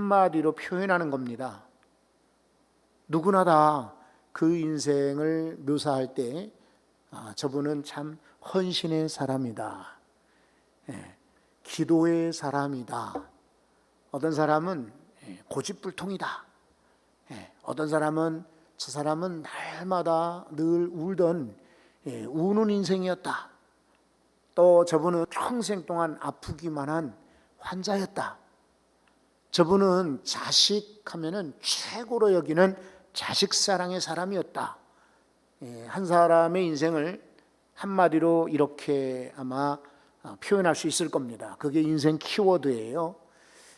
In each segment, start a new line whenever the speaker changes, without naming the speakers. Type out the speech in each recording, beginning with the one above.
한마디로 표현하는 겁니다. 누구나 다 그 인생을 묘사할 때 저분은 참 헌신의 사람이다, 기도의 사람이다, 어떤 사람은 고집불통이다, 어떤 사람은 저 사람은 날마다 늘 울던 우는 인생이었다, 또 저분은 평생 동안 아프기만 한 환자였다, 저분은 자식하면은 최고로 여기는 자식사랑의 사람이었다. 한 사람의 인생을 한마디로 이렇게 아마 표현할 수 있을 겁니다. 그게 인생 키워드예요.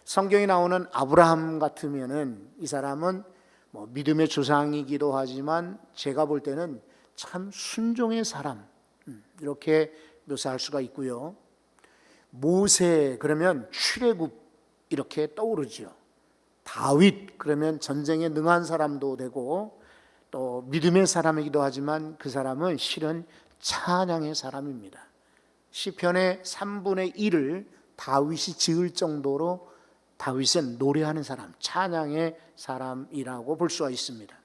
성경에 나오는 아브라함 같으면은 이 사람은 뭐 믿음의 조상이기도 하지만 제가 볼 때는 참 순종의 사람, 이렇게 묘사할 수가 있고요. 모세 그러면 출애굽 이렇게 떠오르죠. 다윗 그러면 전쟁에 능한 사람도 되고 또 믿음의 사람이기도 하지만 그 사람은 실은 찬양의 사람입니다. 시편의 3분의 1을 다윗이 지을 정도로 다윗은 노래하는 사람, 찬양의 사람이라고 볼 수가 있습니다.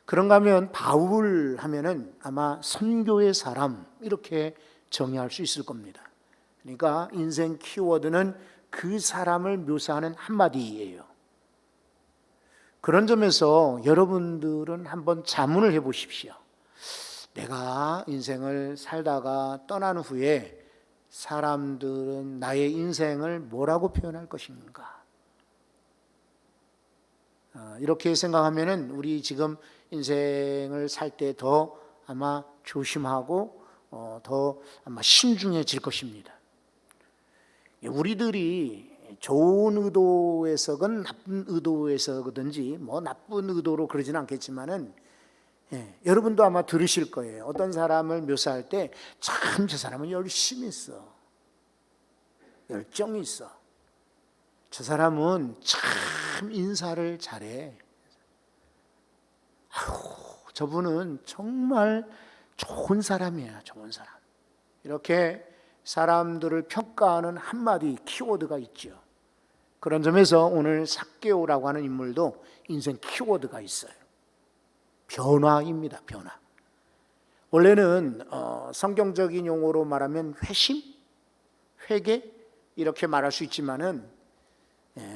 그런가 하면 바울 하면은 아마 선교의 사람 이렇게 정의할 수 있을 겁니다. 그러니까 인생 키워드는 그 사람을 묘사하는 한마디예요. 그런 점에서 여러분들은 한번 자문을 해보십시오. 내가 인생을 살다가 떠난 후에 사람들은 나의 인생을 뭐라고 표현할 것인가? 이렇게 생각하면은 우리 지금 인생을 살 때 더 아마 조심하고 더 아마 신중해질 것입니다. 우리들이 좋은 의도에서건 나쁜 의도에서든지 뭐 나쁜 의도로 그러지는 않겠지만은 여러분도 아마 들으실 거예요. 어떤 사람을 묘사할 때 참 저 사람은 열심히 있어, 열정이 있어, 저 사람은 참 인사를 잘해, 저분은 정말 좋은 사람이야, 좋은 사람. 이렇게 사람들을 평가하는 한마디 키워드가 있죠. 그런 점에서 오늘 삭개오라고 하는 인물도 인생 키워드가 있어요. 변화입니다. 변화. 원래는 성경적인 용어로 말하면 회심, 회개 이렇게 말할 수 있지만은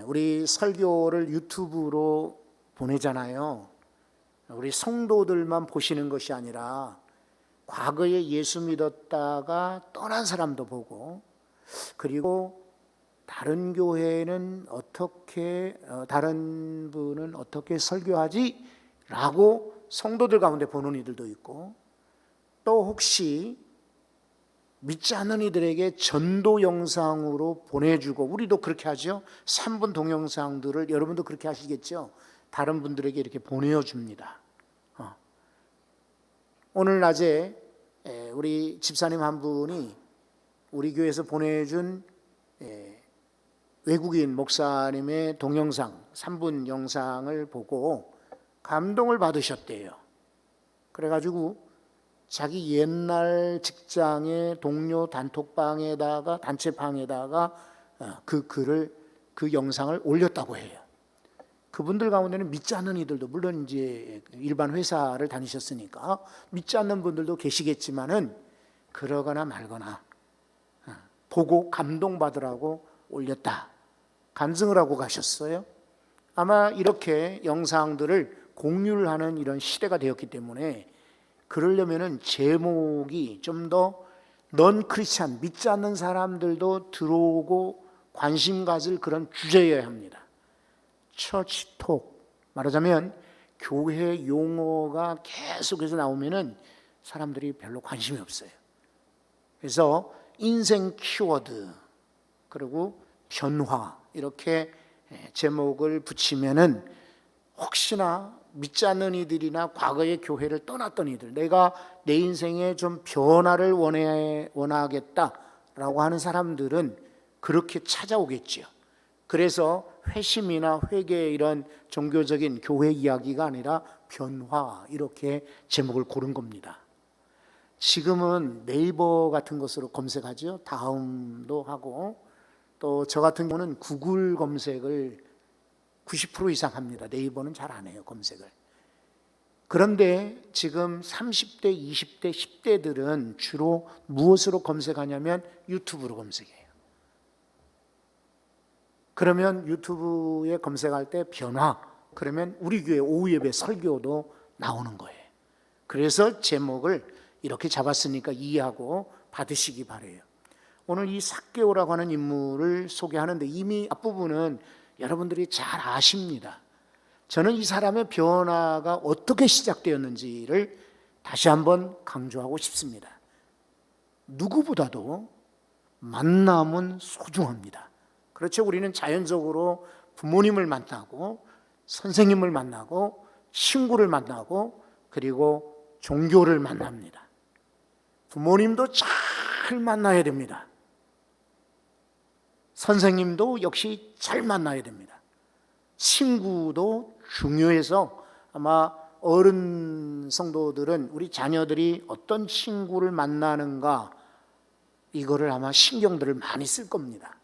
우리 설교를 유튜브로 보내잖아요. 우리 성도들만 보시는 것이 아니라 과거에 예수 믿었다가 떠난 사람도 보고, 그리고 다른 교회는 어떻게 다른 분은 어떻게 설교하지? 라고 성도들 가운데 보는 이들도 있고, 또 혹시 믿지 않는 이들에게 전도 영상으로 보내주고, 우리도 그렇게 하죠. 3분 동영상들을 여러분도 그렇게 하시겠죠. 다른 분들에게 이렇게 보내줍니다. 오늘 낮에 우리 집사님 한 분이 우리 교회에서 보내준 외국인 목사님의 동영상 3분 영상을 보고 감동을 받으셨대요. 그래가지고 자기 옛날 직장의 동료 단톡방에다가 단체방에다가 그 영상을 올렸다고 해요. 그분들 가운데는 믿지 않는 이들도, 물론 이제 일반 회사를 다니셨으니까 믿지 않는 분들도 계시겠지만은 그러거나 말거나 보고 감동받으라고 올렸다, 간증을 하고 가셨어요. 아마 이렇게 영상들을 공유를 하는 이런 시대가 되었기 때문에 그러려면은 제목이 좀 더 넌 크리스찬, 믿지 않는 사람들도 들어오고 관심 가질 그런 주제여야 합니다. 처치톡, 말하자면 교회 용어가 계속해서 나오면은 사람들이 별로 관심이 없어요. 그래서 인생 키워드 그리고 변화 이렇게 제목을 붙이면은 혹시나 믿지 않는 이들이나 과거의 교회를 떠났던 이들, 내가 내 인생에 좀 변화를 원하겠다라고 하는 사람들은 그렇게 찾아오겠죠. 그래서 회심이나 회개 이런 종교적인 교회 이야기가 아니라 변화 이렇게 제목을 고른 겁니다. 지금은 네이버 같은 것으로 검색하죠. 다음도 하고 또 저 같은 경우는 구글 검색을 90% 이상 합니다. 네이버는 잘 안 해요, 검색을. 그런데 지금 30대, 20대, 10대들은 주로 무엇으로 검색하냐면 유튜브로 검색해요. 그러면 유튜브에 검색할 때 변화, 그러면 우리 교회 오후 예배 설교도 나오는 거예요. 그래서 제목을 이렇게 잡았으니까 이해하고 받으시기 바래요. 오늘 이 삭개오라고 하는 인물을 소개하는데 이미 앞부분은 여러분들이 잘 아십니다. 저는 이 사람의 변화가 어떻게 시작되었는지를 다시 한번 강조하고 싶습니다. 누구보다도 만남은 소중합니다. 그렇죠. 우리는 자연적으로 부모님을 만나고 선생님을 만나고 친구를 만나고 그리고 종교를 만납니다. 부모님도 잘 만나야 됩니다. 선생님도 역시 잘 만나야 됩니다. 친구도 중요해서 아마 어른 성도들은 우리 자녀들이 어떤 친구를 만나는가 이거를 아마 신경들을 많이 쓸 겁니다.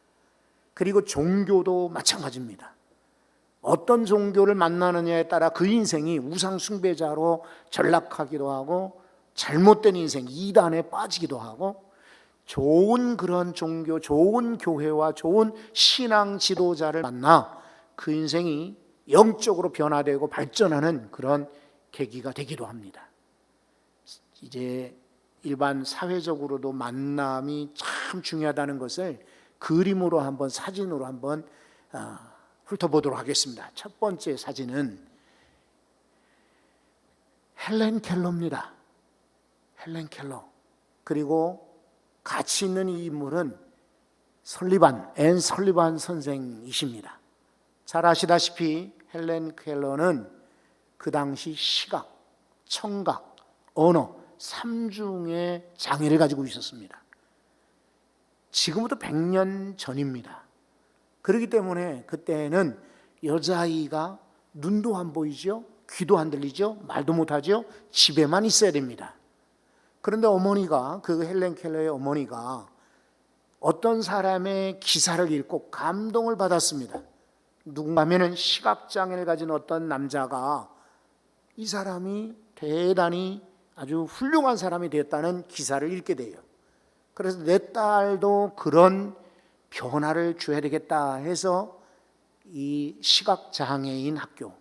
그리고 종교도 마찬가지입니다. 어떤 종교를 만나느냐에 따라 그 인생이 우상 숭배자로 전락하기도 하고 잘못된 인생, 이단에 빠지기도 하고 좋은 그런 종교, 좋은 교회와 좋은 신앙 지도자를 만나 그 인생이 영적으로 변화되고 발전하는 그런 계기가 되기도 합니다. 이제 일반 사회적으로도 만남이 참 중요하다는 것을 그림으로 한번 사진으로 한번 훑어보도록 하겠습니다. 첫 번째 사진은 헬렌 켈러입니다. 헬렌 켈러. 그리고 같이 있는 이 인물은 앤 설리반 선생이십니다. 잘 아시다시피 헬렌 켈러는 그 당시 시각, 청각, 언어 3중의 장애를 가지고 있었습니다. 지금부터 100년 전입니다. 그렇기 때문에 그때는 여자아이가 눈도 안 보이죠, 귀도 안 들리죠, 말도 못하죠, 집에만 있어야 됩니다. 그런데 어머니가, 그 헬렌 켈러의 어머니가 어떤 사람의 기사를 읽고 감동을 받았습니다. 누군가 하면은 시각장애를 가진 어떤 남자가 이 사람이 대단히 아주 훌륭한 사람이 되었다는 기사를 읽게 돼요. 그래서 내 딸도 그런 변화를 줘야 되겠다 해서 이 시각장애인 학교,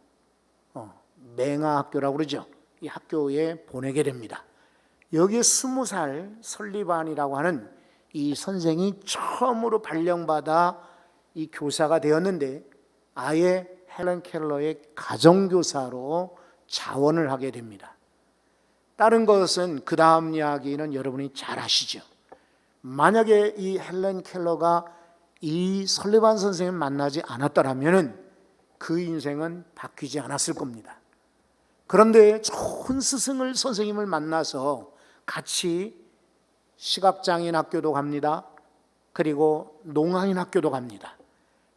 맹아학교라고 그러죠. 이 학교에 보내게 됩니다. 여기에 20살 설리반이라고 하는 이 선생이 처음으로 발령받아 이 교사가 되었는데 아예 헬렌 켈러의 가정교사로 자원을 하게 됩니다. 다른 것은 그 다음 이야기는 여러분이 잘 아시죠. 만약에 이 헬렌 켈러가 이 설리반 선생님을 만나지 않았더라면 그 인생은 바뀌지 않았을 겁니다. 그런데 좋은 스승을 선생님을 만나서 같이 시각장애인 학교도 갑니다. 그리고 농아인 학교도 갑니다.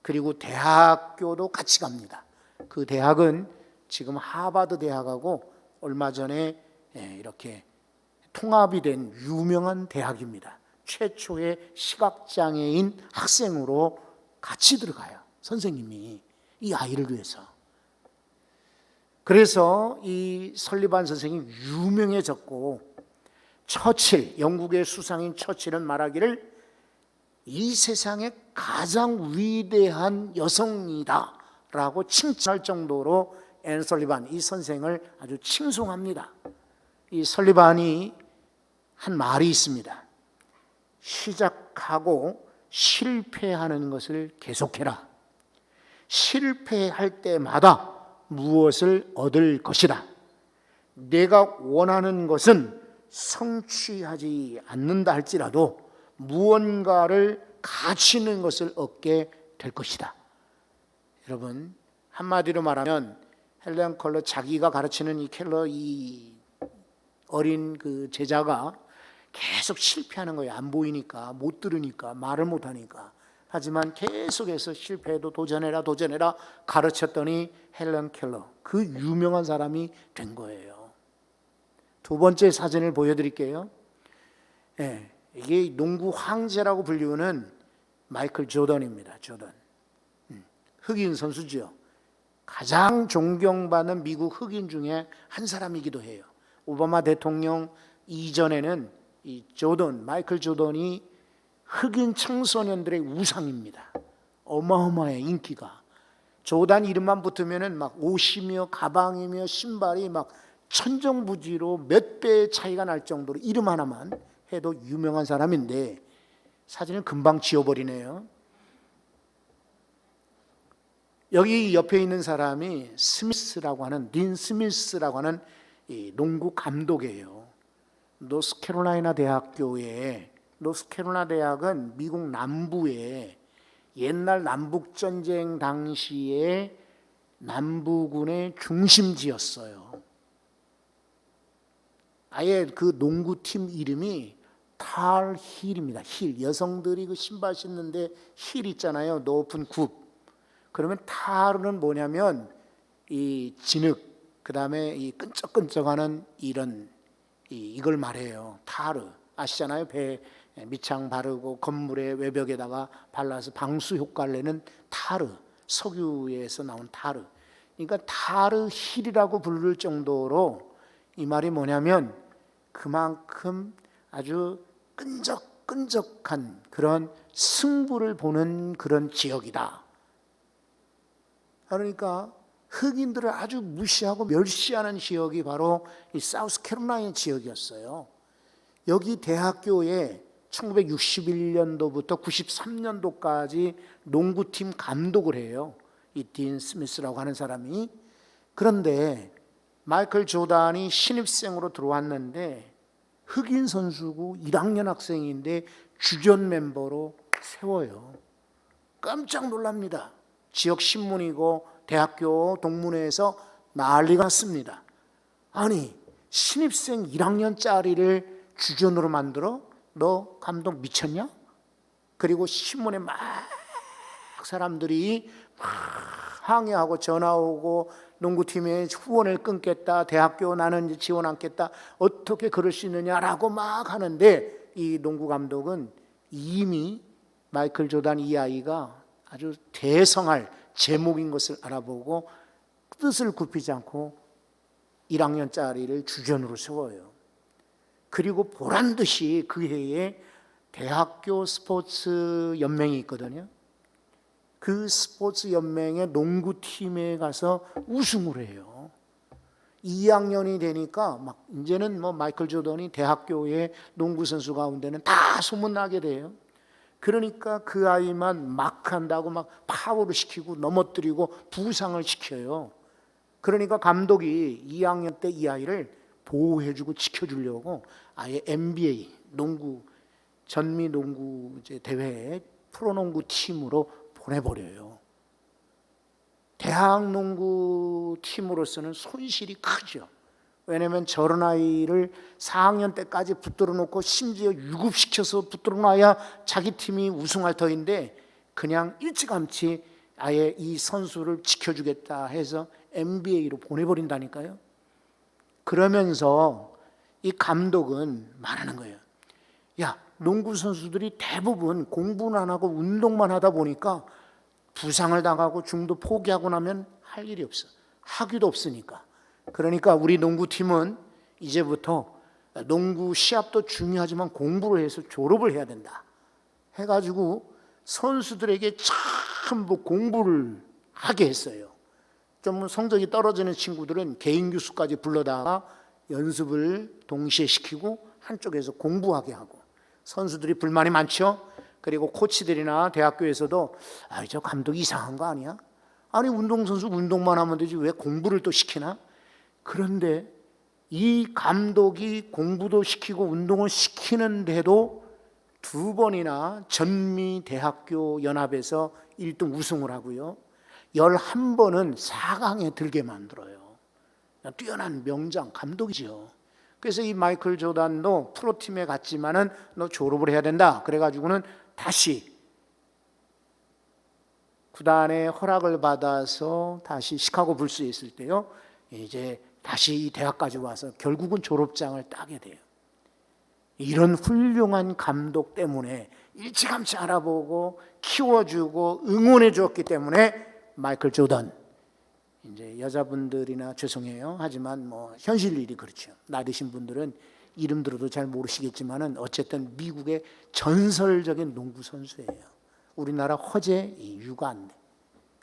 그리고 대학교도 같이 갑니다. 그 대학은 지금 하버드 대학하고 얼마 전에 이렇게 통합이 된 유명한 대학입니다. 최초의 시각장애인 학생으로 같이 들어가요. 선생님이 이 아이를 위해서. 그래서 이 설리반 선생이 유명해졌고 처칠, 영국의 수상인 처칠은 말하기를 이 세상에 가장 위대한 여성이다 라고 칭찬할 정도로 앤 설리반, 이 선생을 아주 칭송합니다. 이 설리반이 한 말이 있습니다. 시작하고 실패하는 것을 계속해라. 실패할 때마다 무엇을 얻을 것이다. 내가 원하는 것은 성취하지 않는다 할지라도 무언가를 가치 있는 것을 얻게 될 것이다. 여러분, 한마디로 말하면 헬렌 켈러 자기가 가르치는 이 켈러 이 어린 그 제자가 계속 실패하는 거예요. 안 보이니까, 못 들으니까, 말을 못 하니까. 하지만 계속해서 실패해도 도전해라 가르쳤더니 헬렌 켈러, 그 유명한 사람이 된 거예요. 두 번째 사진을 보여드릴게요. 이게 농구 황제라고 불리우는 마이클 조던입니다. 조던. 흑인 선수죠. 가장 존경받는 미국 흑인 중에 한 사람이기도 해요. 오바마 대통령 이전에는 이 조던, 마이클 조던이 흑인 청소년들의 우상입니다. 어마어마해 인기가. 조던 이름만 붙으면은 막 옷이며 가방이며 신발이 막 천정부지로 몇 배의 차이가 날 정도로 이름 하나만 해도 유명한 사람인데 사진을 금방 지워버리네요. 여기 옆에 있는 사람이 스미스라고 하는 딘 스미스라고 하는 이 농구 감독이에요. 노스캐롤라이나 대학교에, 노스캐롤라이나 대학은 미국 남부에 옛날 남북전쟁 당시에 남부군의 중심지였어요. 아예 그 농구팀 이름이 탈 힐입니다. 힐. 여성들이 그 신발 신는데 힐 있잖아요. 높은 굽. 그러면 탈은 뭐냐면 이 진흙, 그 다음에 이 끈적끈적하는 이걸 말해요. 타르. 아시잖아요. 배에 밑창 바르고 건물의 외벽에다가 발라서 방수 효과를 내는 타르. 석유에서 나온 타르. 그러니까 타르 힐이라고 부를 정도로 이 말이 뭐냐면 그만큼 아주 끈적끈적한 그런 승부를 보는 그런 지역이다. 그러니까 흑인들을 아주 무시하고 멸시하는 지역이 바로 이 사우스캐롤라이나 지역이었어요. 여기 대학교에 1961년도부터 93년도까지 농구팀 감독을 해요. 이 딘 스미스라고 하는 사람이. 그런데 마이클 조던이 신입생으로 들어왔는데 흑인 선수고 1학년 학생인데 주전 멤버로 세워요. 깜짝 놀랍니다. 지역 신문이고 대학교 동문회에서 난리가 났습니다. 아니 신입생 1학년짜리를 주전으로 만들어? 너 감독 미쳤냐? 그리고 신문에 막 사람들이 막 항의하고 전화 오고 농구팀의 후원을 끊겠다. 대학교 나는 지원 않겠다. 어떻게 그럴 수 있느냐라고 막 하는데 이 농구 감독은 이미 마이클 조던 이 아이가 아주 대성할 제목인 것을 알아보고 뜻을 굽히지 않고 1학년짜리를 주전으로 세워요. 그리고 보란듯이 그 해에 대학교 스포츠 연맹이 있거든요. 그 스포츠 연맹의 농구팀에 가서 우승을 해요. 2학년이 되니까 막 이제는 뭐 마이클 조던이 대학교의 농구 선수 가운데는 다 소문나게 돼요. 그러니까 그 아이만 막 한다고 막 파워를 시키고 넘어뜨리고 부상을 시켜요. 그러니까 감독이 2학년 때 이 아이를 보호해주고 지켜주려고 아예 NBA 농구 전미 농구 대회에 프로농구 팀으로 보내버려요. 대학 농구 팀으로서는 손실이 크죠. 왜냐하면 저런 아이를 4학년 때까지 붙들어 놓고 심지어 유급시켜서 붙들어 놔야 자기 팀이 우승할 터인데 그냥 일찌감치 아예 이 선수를 지켜주겠다 해서 NBA로 보내버린다니까요. 그러면서 이 감독은 말하는 거예요. 야, 농구 선수들이 대부분 공부는 안 하고 운동만 하다 보니까 부상을 당하고 중도 포기하고 나면 할 일이 없어. 학위도 없으니까. 그러니까 우리 농구팀은 이제부터 농구 시합도 중요하지만 공부를 해서 졸업을 해야 된다 해가지고 선수들에게 전부 공부를 하게 했어요. 좀 성적이 떨어지는 친구들은 개인 교수까지 불러다가 연습을 동시에 시키고 한쪽에서 공부하게 하고. 선수들이 불만이 많죠. 그리고 코치들이나 대학교에서도 저 감독이 이상한 거 아니야? 아니 운동선수 운동만 하면 되지 왜 공부를 또 시키나? 그런데 이 감독이 공부도 시키고 운동을 시키는데도 2번이나 전미대학교 연합에서 1등 우승을 하고요. 11번은 4강에 들게 만들어요. 뛰어난 명장 감독이죠. 그래서 이 마이클 조던도 프로팀에 갔지만은 너 졸업을 해야 된다. 그래가지고는 다시 구단의 허락을 받아서 다시 시카고 불스에 있을 때요. 이제 다시 이 대학까지 와서 결국은 졸업장을 따게 돼요. 이런 훌륭한 감독 때문에 일찌감치 알아보고 키워주고 응원해 주었기 때문에 마이클 조던, 이제 여자분들이나 죄송해요. 하지만 뭐 현실 일이 그렇죠. 나이 드신 분들은 이름 들어도 잘 모르시겠지만은 어쨌든 미국의 전설적인 농구 선수예요. 우리나라 허재 유관대.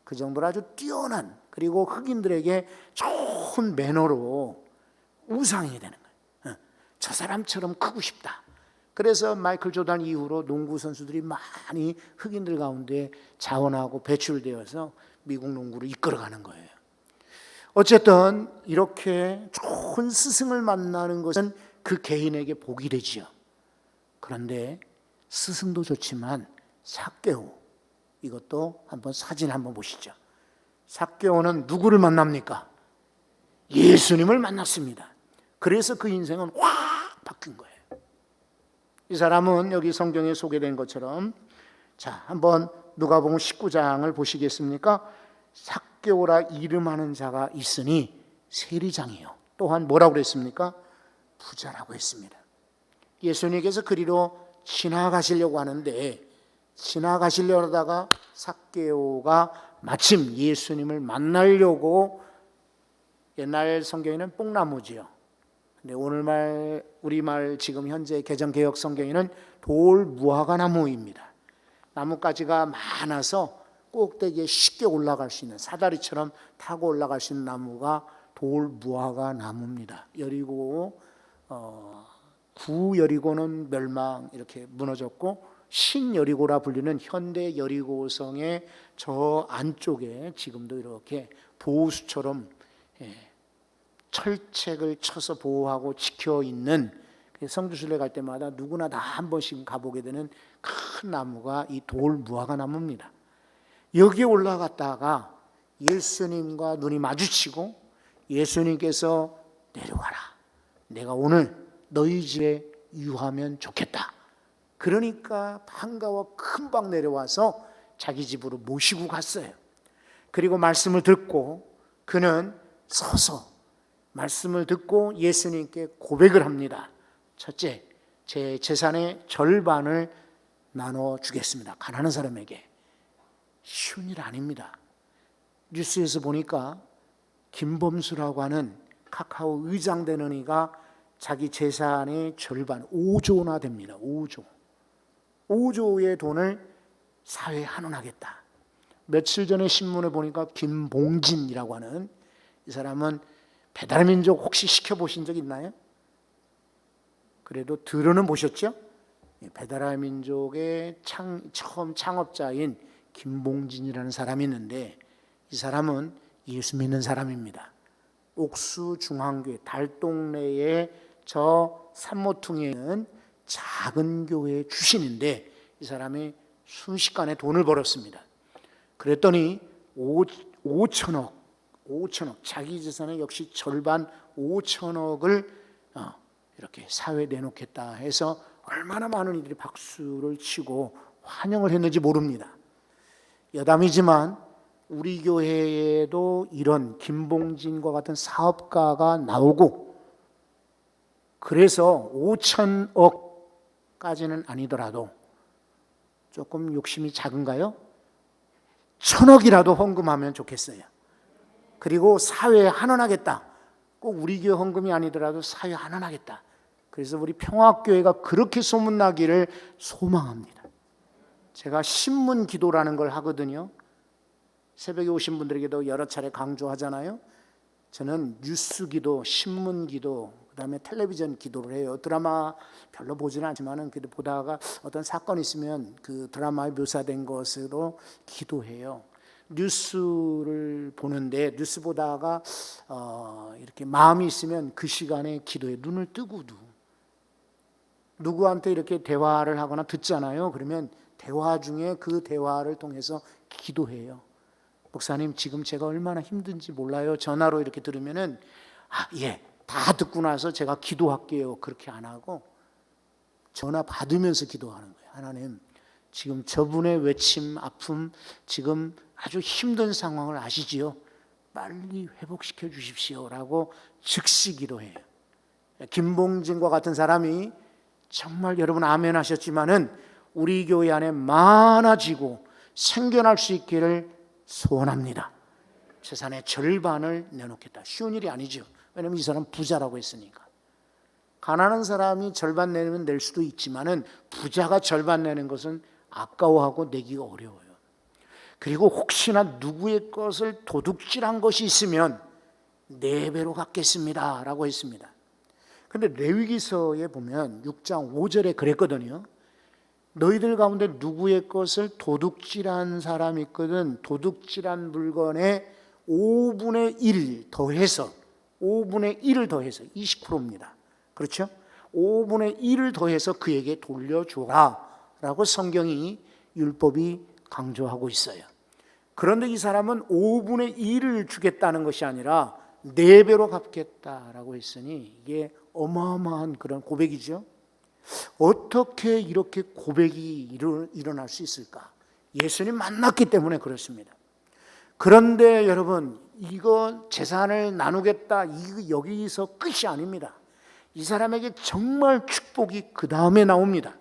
그 정도로 아주 뛰어난, 그리고 흑인들에게 좋은 매너로 우상이 되는 거예요. 저 사람처럼 크고 싶다. 그래서 마이클 조던 이후로 농구 선수들이 많이 흑인들 가운데 자원하고 배출되어서 미국 농구를 이끌어가는 거예요. 어쨌든 이렇게 좋은 스승을 만나는 것은 그 개인에게 복이 되지요. 그런데 스승도 좋지만 삭개오, 이것도 한번 사진 한번 보시죠. 삭개오는 누구를 만납니까? 예수님을 만났습니다. 그래서 그 인생은 확 바뀐 거예요. 이 사람은 여기 성경에 소개된 것처럼, 자, 한번 누가복음 19장을 보시겠습니까? 삭개오라 이름하는 자가 있으니 세리장이요. 또한 뭐라고 그랬습니까? 부자라고 했습니다. 예수님께서 그리로 지나가시려고 하는데, 지나가시려고 하다가 삭개오가 마침 예수님을 만나려고, 옛날 성경에는 뽕나무지요. 근데 오늘말 우리말 지금 현재 개정개혁 성경에는 돌무화과나무입니다. 나뭇가지가 많아서 꼭대기에 쉽게 올라갈 수 있는, 사다리처럼 타고 올라갈 수 있는 나무가 돌무화과나무입니다. 여리고 구 여리고는 멸망, 이렇게 무너졌고 신여리고라 불리는 현대 여리고성의 저 안쪽에 지금도 이렇게 보호수처럼 철책을 쳐서 보호하고 지켜 있는, 성주순례 갈 때마다 누구나 다 한 번씩 가보게 되는 큰 나무가 이 돌무화과나무입니다. 여기에 올라갔다가 예수님과 눈이 마주치고 예수님께서 내려와라, 내가 오늘 너희 집에 유하면 좋겠다. 그러니까 반가워 금방 내려와서 자기 집으로 모시고 갔어요. 그리고 말씀을 듣고 그는 서서 말씀을 듣고 예수님께 고백을 합니다. 첫째, 제 재산의 절반을 나눠주겠습니다. 가난한 사람에게. 쉬운 일 아닙니다. 뉴스에서 보니까 김범수라고 하는 카카오 의장 되는 이가 자기 재산의 절반, 5조나 됩니다. 5조의 돈을 사회에 환원하겠다. 며칠 전에 신문에 보니까 김봉진이라고 하는 이 사람은 배달민족 혹시 시켜보신 적 있나요? 그래도 들어는 보셨죠? 배달민족의 처음 창업자인 김봉진이라는 사람이 있는데, 이 사람은 예수 믿는 사람입니다. 옥수 중앙교회 달동네의 저 산모퉁이에 있는 작은 교회의 주신인데, 이 사람이 순식간에 돈을 벌었습니다. 그랬더니 5천억, 자기 재산의 역시 절반 5천억을 이렇게 사회에 내놓겠다 해서 얼마나 많은 이들이 박수를 치고 환영을 했는지 모릅니다. 여담이지만 우리 교회에도 이런 김봉진과 같은 사업가가 나오고, 그래서 5천억까지는 아니더라도 조금 욕심이 작은가요? 1,000억이라도 헌금하면 좋겠어요. 그리고 사회에 환원하겠다. 꼭 우리 교회 헌금이 아니더라도 사회에 환원하겠다. 그래서 우리 평화교회가 그렇게 소문나기를 소망합니다. 제가 신문 기도라는 걸 하거든요. 새벽에 오신 분들에게도 여러 차례 강조하잖아요. 저는 뉴스 기도, 신문 기도, 그다음에 텔레비전 기도를 해요. 드라마 별로 보지는 않지만은 그래도 보다가 어떤 사건이 있으면 그 드라마에 묘사된 것으로 기도해요. 뉴스를 보는데 뉴스 보다가 이렇게 마음이 있으면 그 시간에 기도해. 눈을 뜨고도 누구한테 이렇게 대화를 하거나 듣잖아요. 그러면 대화 중에 그 대화를 통해서 기도해요. 목사님, 지금 제가 얼마나 힘든지 몰라요. 전화로 이렇게 들으면은 예, 다 듣고 나서 제가 기도할게요. 그렇게 안 하고 전화 받으면서 기도하는 거예요. 하나님, 지금 저분의 외침, 아픔, 지금 아주 힘든 상황을 아시지요? 빨리 회복시켜 주십시오라고 즉시 기도해요. 김봉진과 같은 사람이 정말 여러분 아멘 하셨지만은 우리 교회 안에 많아지고 생겨날 수 있기를 소원합니다. 재산의 절반을 내놓겠다. 쉬운 일이 아니죠. 왜냐하면 이 사람 부자라고 했으니까. 가난한 사람이 절반 내면 낼 수도 있지만은 부자가 절반 내는 것은 아까워하고 내기가 어려워요. 그리고 혹시나 누구의 것을 도둑질한 것이 있으면 4배로 갚겠습니다 라고 했습니다. 근데 레위기서에 보면 6장 5절에 그랬거든요. 너희들 가운데 누구의 것을 도둑질한 사람이 있거든 도둑질한 물건에 5분의 1 더해서 5분의 1을 더해서 20%입니다. 그렇죠? 5분의 1을 더해서 그에게 돌려줘라 라고 성경이 율법이 강조하고 있어요. 그런데 이 사람은 5분의 1을 주겠다는 것이 아니라 4배로 갚겠다라고 했으니 이게 어마어마한 그런 고백이죠. 어떻게 이렇게 고백이 일어날 수 있을까? 예수님 만났기 때문에 그렇습니다. 그런데 여러분, 이거 재산을 나누겠다, 이거 여기서 끝이 아닙니다. 이 사람에게 정말 축복이 그 다음에 나옵니다.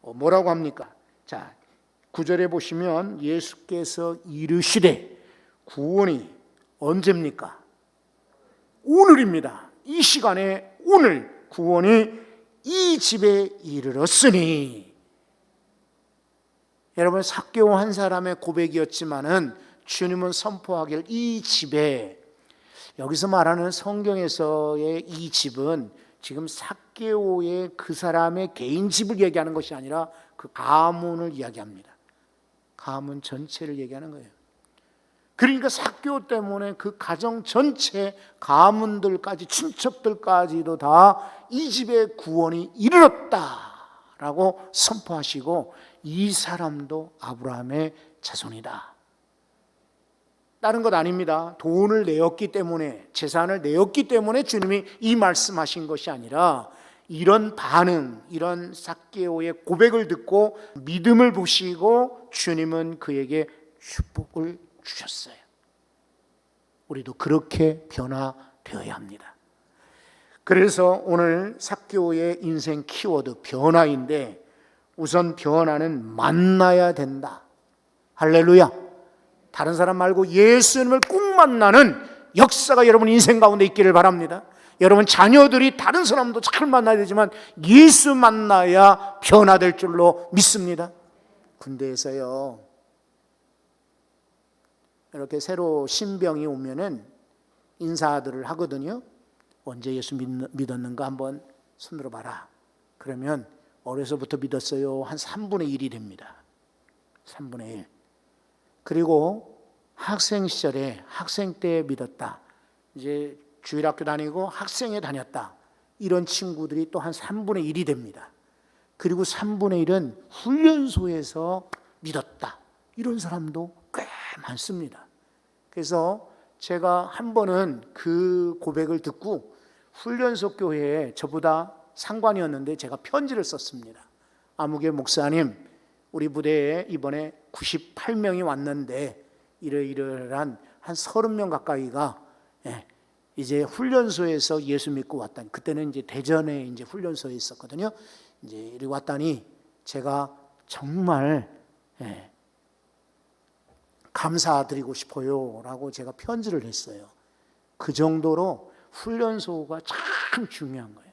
뭐라고 합니까? 자, 9절에 보시면 예수께서 이르시되 구원이 언제입니까? 오늘입니다. 이 시간에 오늘 구원이 이 집에 이르렀으니. 여러분, 삭개오 한 사람의 고백이었지만은 주님은 선포하길 이 집에, 여기서 말하는 성경에서의 이 집은 지금 삭개오의 그 사람의 개인 집을 얘기하는 것이 아니라 그 가문을 이야기합니다. 가문 전체를 얘기하는 거예요. 그러니까 삭개오 때문에 그 가정 전체 가문들까지 친척들까지도 다 이 집에 구원이 이르렀다라고 선포하시고 이 사람도 아브라함의 자손이다. 다른 것 아닙니다. 돈을 내었기 때문에, 재산을 내었기 때문에 주님이 이 말씀하신 것이 아니라 이런 반응, 이런 삭개오의 고백을 듣고 믿음을 보시고 주님은 그에게 축복을 주셨어요. 우리도 그렇게 변화되어야 합니다. 그래서 오늘 삭개오의 인생 키워드 변화인데, 우선 변화는 만나야 된다. 할렐루야. 다른 사람 말고 예수님을 꼭 만나는 역사가 여러분 인생 가운데 있기를 바랍니다. 여러분 자녀들이 다른 사람도 잘 만나야 되지만 예수 만나야 변화될 줄로 믿습니다. 군대에서요, 이렇게 새로 신병이 오면은 인사들을 하거든요. 언제 예수 믿었는가 한번 손들어 봐라. 그러면 어려서부터 믿었어요. 한 3분의 1이 됩니다. 3분의 1. 그리고 학생 시절에, 학생 때 믿었다. 이제 주일학교 다니고 학생회 다녔다. 이런 친구들이 또 한 3분의 1이 됩니다. 그리고 3분의 1은 훈련소에서 믿었다. 이런 사람도 꽤 많습니다. 그래서 제가 한 번은 그 고백을 듣고 훈련소 교회에 저보다 상관이었는데 제가 편지를 썼습니다. 아무개 목사님, 우리 부대에 이번에 98명이 왔는데 이러이러한 한 30명 가까이가 이제 훈련소에서 예수 믿고 왔다니, 그때는 이제 대전에 이제 훈련소에 있었거든요. 이제 이리 왔다니 제가 정말 감사드리고 싶어요라고 제가 편지를 했어요. 그 정도로 훈련소가 참 중요한 거예요.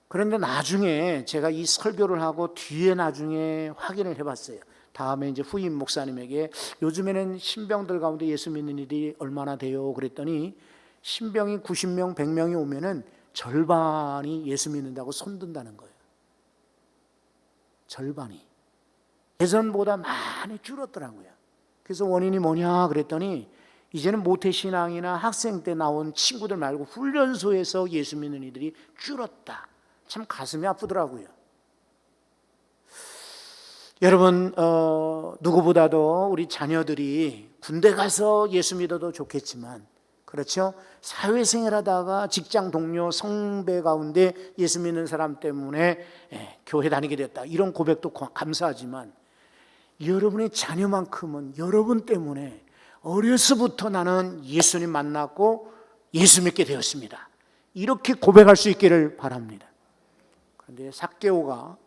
그런데 나중에 제가 이 설교를 하고 뒤에 나중에 확인을 해봤어요. 다음에 이제 후임 목사님에게 요즘에는 신병들 가운데 예수 믿는 일이 얼마나 돼요? 그랬더니 신병이 90명, 100명이 오면은 절반이 예수 믿는다고 손든다는 거예요. 절반이. 예전보다 많이 줄었더라고요. 그래서 원인이 뭐냐 그랬더니 이제는 모태신앙이나 학생 때 나온 친구들 말고 훈련소에서 예수 믿는 이들이 줄었다. 참 가슴이 아프더라고요. 여러분, 누구보다도 우리 자녀들이 군대 가서 예수 믿어도 좋겠지만, 그렇죠? 사회생활하다가 직장 동료, 성배 가운데 예수 믿는 사람 때문에 교회 다니게 됐다. 이런 고백도 감사하지만 여러분의 자녀만큼은 여러분 때문에 어려서부터 나는 예수님 만났고 예수 믿게 되었습니다. 이렇게 고백할 수 있기를 바랍니다. 그런데 삭개오가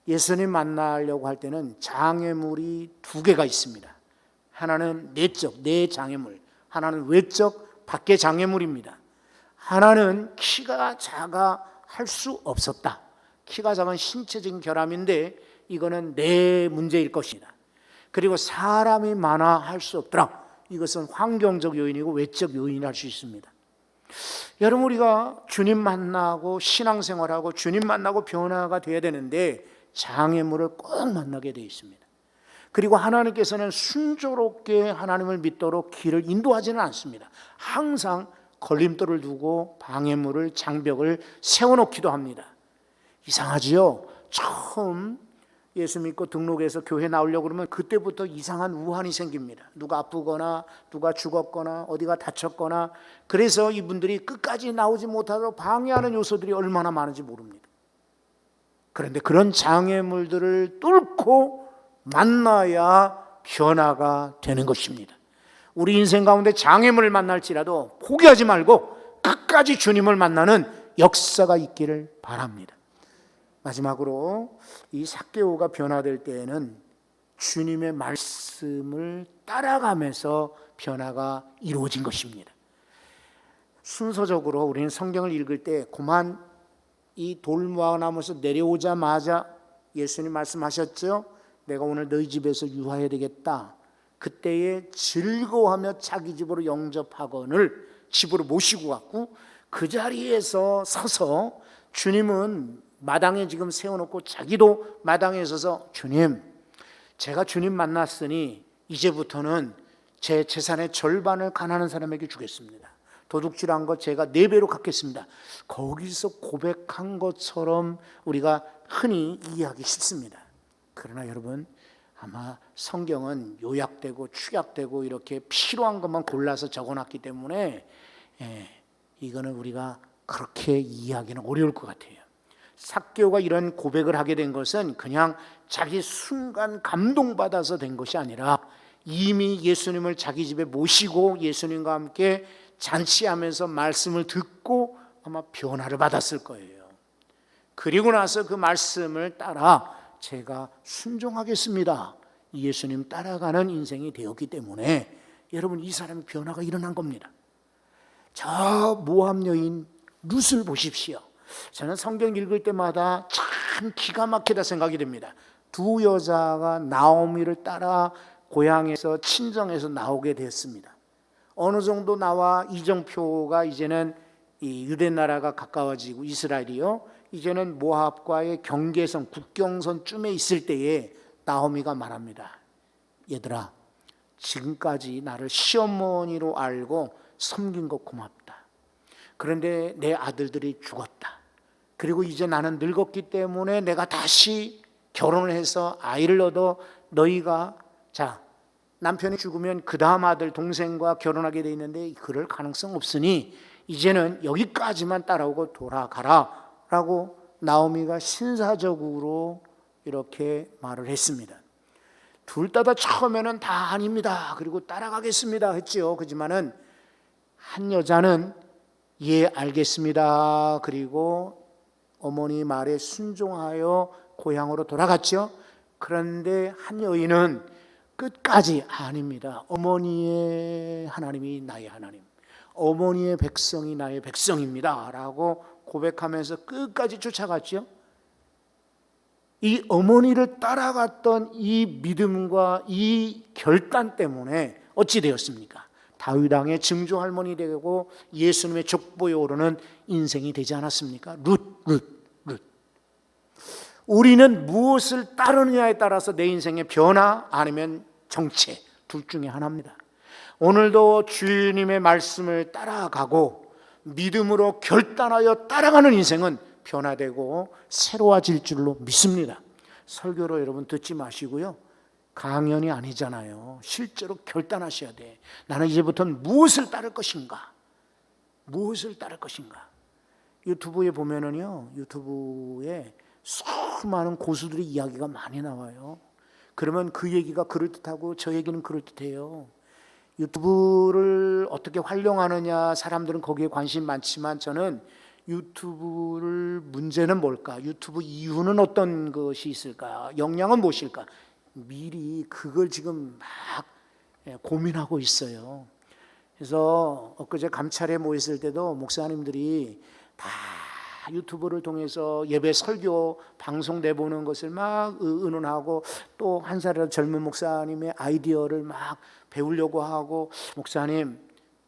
예수님 만나려고 할 때는 장애물이 두 개가 있습니다. 하나는 내적, 내 장애물, 하나는 외적, 밖의 장애물입니다. 하나는 키가 작아 할 수 없었다. 키가 작은 신체적인 결함인데 이거는 내 문제일 것이다. 그리고 사람이 많아 할 수 없더라. 이것은 환경적 요인이고 외적 요인이 할 수 있습니다. 여러분, 우리가 주님 만나고 신앙생활하고 주님 만나고 변화가 돼야 되는데 장애물을 꼭 만나게 되어 있습니다. 그리고 하나님께서는 순조롭게 하나님을 믿도록 길을 인도하지는 않습니다. 항상 걸림돌을 두고 방해물을, 장벽을 세워놓기도 합니다. 이상하지요? 처음 예수 믿고 등록해서 교회 나오려고 그러면 그때부터 이상한 우환이 생깁니다. 누가 아프거나 누가 죽었거나 어디가 다쳤거나, 그래서 이분들이 끝까지 나오지 못하도록 방해하는 요소들이 얼마나 많은지 모릅니다. 그런데 그런 장애물들을 뚫고 만나야 변화가 되는 것입니다. 우리 인생 가운데 장애물을 만날지라도 포기하지 말고 끝까지 주님을 만나는 역사가 있기를 바랍니다. 마지막으로 이 삭개오가 변화될 때에는 주님의 말씀을 따라가면서 변화가 이루어진 것입니다. 순서적으로 우리는 성경을 읽을 때 그만 이 돌무화나무에서 내려오자마자 예수님 말씀하셨죠. 내가 오늘 너희 집에서 유하해야 되겠다. 그때에 즐거워하며 자기 집으로 영접하거늘 집으로 모시고 갔고, 그 자리에서 서서 주님은 마당에 지금 세워놓고 자기도 마당에 서서 주님, 제가 주님 만났으니 이제부터는 제 재산의 절반을 가난한 사람에게 주겠습니다. 도둑질한 것 제가 4배로 갚겠습니다. 거기서 고백한 것처럼 우리가 흔히 이해하기 쉽습니다. 그러나 여러분, 아마 성경은 요약되고 축약되고 이렇게 필요한 것만 골라서 적어놨기 때문에 이거는 우리가 그렇게 이해하기는 어려울 것 같아요. 삭개오가 이런 고백을 하게 된 것은 그냥 자기 순간 감동받아서 된 것이 아니라 이미 예수님을 자기 집에 모시고 예수님과 함께 잔치하면서 말씀을 듣고 아마 변화를 받았을 거예요. 그리고 나서 그 말씀을 따라 제가 순종하겠습니다, 예수님 따라가는 인생이 되었기 때문에 여러분, 이 사람의 변화가 일어난 겁니다. 저 모함 여인 룻을 보십시오. 저는 성경 읽을 때마다 참 기가 막히다 생각이 됩니다. 두 여자가 나오미를 따라 고향에서 친정에서 나오게 됐습니다. 어느 정도 나와 이정표가 이제는 이 유대 나라가 가까워지고 이스라엘이요, 이제는 모압과의 경계선 국경선쯤에 있을 때에 나오미가 말합니다. 얘들아, 지금까지 나를 시어머니로 알고 섬긴 것 고맙다. 그런데 내 아들들이 죽었다. 그리고 이제 나는 늙었기 때문에 내가 다시 결혼을 해서 아이를 얻어 너희가 남편이 죽으면 그 다음 아들 동생과 결혼하게 돼 있는데 그럴 가능성 없으니 이제는 여기까지만 따라오고 돌아가라 라고 나오미가 신사적으로 이렇게 말을 했습니다. 둘 다 처음에는 다 아닙니다, 그리고 따라가겠습니다 했죠. 그렇지만은 한 여자는 예 알겠습니다, 그리고 어머니 말에 순종하여 고향으로 돌아갔죠. 그런데 한 여인은 끝까지 아닙니다, 어머니의 하나님이 나의 하나님, 어머니의 백성이 나의 백성입니다 라고 고백하면서 끝까지 쫓아갔죠. 이 어머니를 따라갔던 이 믿음과 이 결단 때문에 어찌 되었습니까? 다윗 왕의 증조 할머니 되고 예수님의 족보에 오르는 인생이 되지 않았습니까? 룻. 우리는 무엇을 따르느냐에 따라서 내 인생의 변화 아니면 정체, 둘 중에 하나입니다. 오늘도 주님의 말씀을 따라가고 믿음으로 결단하여 따라가는 인생은 변화되고 새로워질 줄로 믿습니다. 설교로 여러분 듣지 마시고요, 강연이 아니잖아요. 실제로 결단하셔야 돼. 나는 이제부터는 무엇을 따를 것인가? 무엇을 따를 것인가? 유튜브에 보면은요, 유튜브에 수많은 고수들의 이야기가 많이 나와요. 그러면 그 얘기가 그럴듯하고 저 얘기는 그럴듯해요. 유튜브를 어떻게 활용하느냐, 사람들은 거기에 관심 많지만 저는 유튜브를 문제는 뭘까? 유튜브 이유는 어떤 것이 있을까? 역량은 무엇일까? 미리 그걸 지금 막 고민하고 있어요. 그래서 엊그제 감찰에 모였을 때도 목사님들이 다 유튜브를 통해서 예배 설교 방송 내보는 것을 막 의논하고, 또 한 살이라도 젊은 목사님의 아이디어를 막 배우려고 하고, 목사님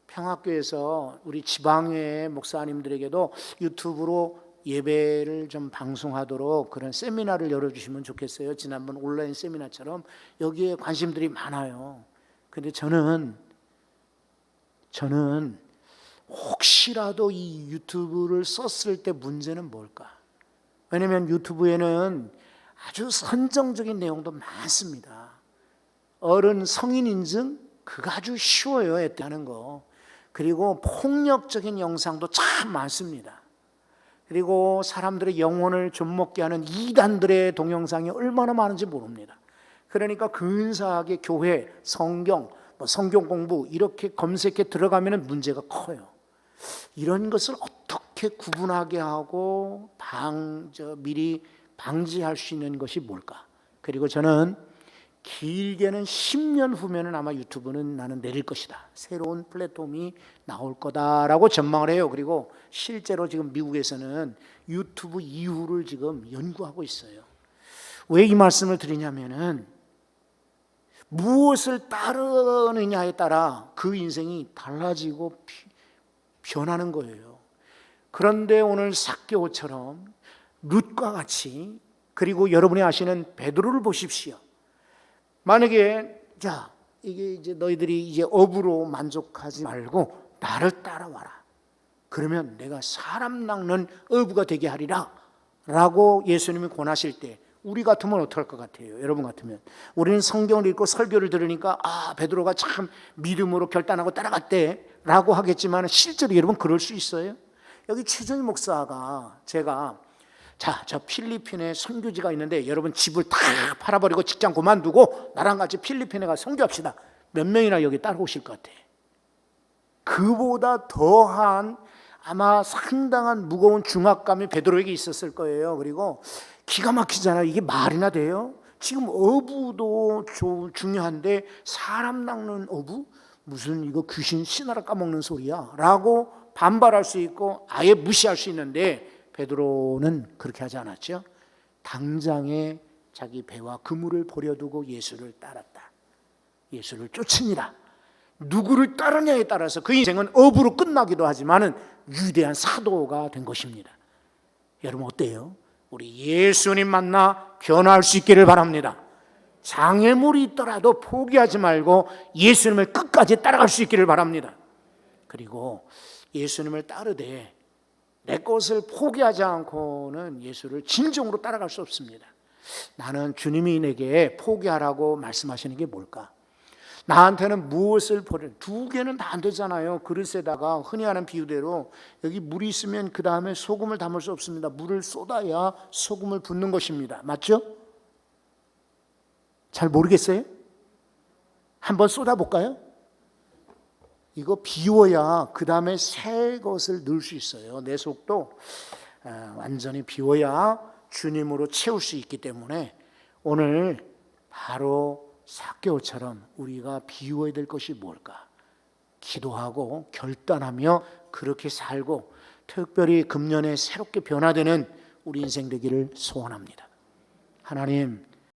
평화교회에서 우리 지방의 목사님들에게도 유튜브로 예배를 좀 방송하도록 그런 세미나를 열어주시면 좋겠어요. 지난번 온라인 세미나처럼. 여기에 관심들이 많아요. 근데 저는 혹시라도 이 유튜브를 썼을 때 문제는 뭘까? 왜냐하면 유튜브에는 아주 선정적인 내용도 많습니다. 어른 성인 인증 그거 아주 쉬워요. 하는 거. 그리고 폭력적인 영상도 참 많습니다. 그리고 사람들의 영혼을 좀먹게 하는 이단들의 동영상이 얼마나 많은지 모릅니다. 그러니까 근사하게 교회, 성경, 성경 공부 이렇게 검색해 들어가면 문제가 커요. 이런 것을 어떻게 구분하게 하고 미리 방지할 수 있는 것이 뭘까? 그리고 저는 길게는 10년 후면은 아마 유튜브는 나는 내릴 것이다. 새로운 플랫폼이 나올 거다라고 전망을 해요. 그리고 실제로 지금 미국에서는 유튜브 이후를 지금 연구하고 있어요. 왜 이 말씀을 드리냐면은 무엇을 따르느냐에 따라 그 인생이 달라지고 변하는 거예요. 그런데 오늘 삭개오처럼 룻과 같이, 그리고 여러분이 아시는 베드로를 보십시오. 만약에 이게 이제 너희들이 이제 업으로 만족하지 말고 나를 따라와라. 그러면 내가 사람 낚는 어부가 되게 하리라 라고 예수님이 권하실 때 우리 같으면 어떡할 것 같아요? 여러분 같으면 우리는 성경을 읽고 설교를 들으니까 베드로가 참 믿음으로 결단하고 따라갔대 라고 하겠지만, 실제로 여러분 그럴 수 있어요? 여기 최정희 목사가 저 필리핀에 선교지가 있는데 여러분 집을 다 팔아버리고 직장 그만두고 나랑 같이 필리핀에 가서 선교합시다. 몇 명이나 여기 따라오실 것 같아? 그보다 더한 아마 상당한 무거운 중압감이 베드로에게 있었을 거예요. 그리고 기가 막히잖아요. 이게 말이나 돼요? 지금 어부도 중요한데 사람 낚는 어부? 무슨 이거 귀신 신하라 까먹는 소리야 라고 반발할 수 있고 아예 무시할 수 있는데, 베드로는 그렇게 하지 않았죠. 당장에 자기 배와 그물을 버려두고 예수를 따랐다. 예수를 쫓으니라. 누구를 따르냐에 따라서 그 인생은 업으로 끝나기도 하지만은 위대한 사도가 된 것입니다. 여러분 어때요? 우리 예수님 만나 변화할 수 있기를 바랍니다. 장애물이 있더라도 포기하지 말고 예수님을 끝까지 따라갈 수 있기를 바랍니다. 그리고 예수님을 따르되 내 것을 포기하지 않고는 예수를 진정으로 따라갈 수 없습니다. 나는 주님이 내게 포기하라고 말씀하시는 게 뭘까? 나한테는 무엇을 버려? 두 개는 다 안 되잖아요. 그릇에다가 흔히 하는 비유대로 여기 물이 있으면 그 다음에 소금을 담을 수 없습니다. 물을 쏟아야 소금을 붓는 것입니다. 맞죠? 잘 모르겠어요? 한번 쏟아볼까요? 이거 비워야 그 다음에 새 것을 넣을 수 있어요. 내 속도 완전히 비워야 주님으로 채울 수 있기 때문에 오늘 바로 삭개오처럼 우리가 비워야 될 것이 뭘까? 기도하고 결단하며 그렇게 살고 특별히 금년에 새롭게 변화되는 우리 인생 되기를 소원합니다. 하나님,